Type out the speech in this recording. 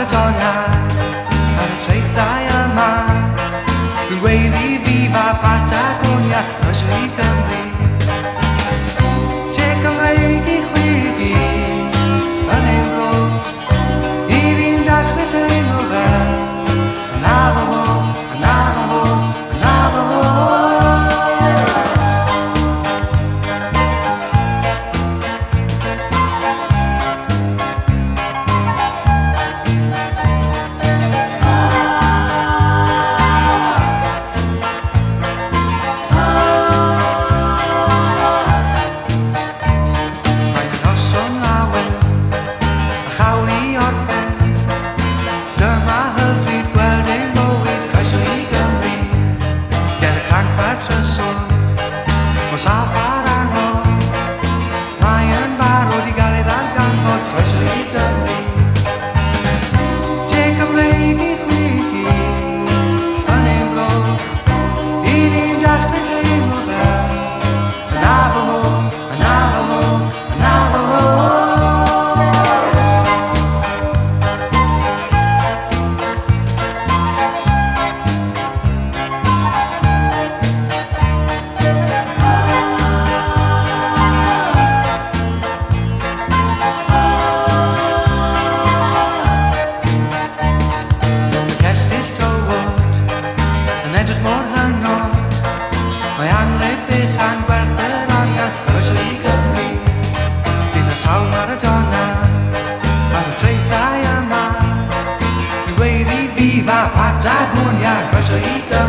Maradona ar y traethau yma Rwy'n gweiddi Viva Patagonia croeso i Gymru Te Cymreig i chwigi yn Ewrop I ni'n dechrau teimlo fel yn Navajo, yn Navajo, yn Navajo Os afar angor Mae yn barod I gael ei ddarganfod Croeso i Gymru Te Cymreig I chwigi yn Ewrop I ni'n dechrau teimlo fel yn Navajo, yn Navajo, yn Navajo edrych mor hynod Mae anreg fechan gwerthu'r arian Croeso i Gymru Bydd na sawl Maradona ar y traethau yma Rwy'n gweiddi Viva Patagonia Croeso i Gymru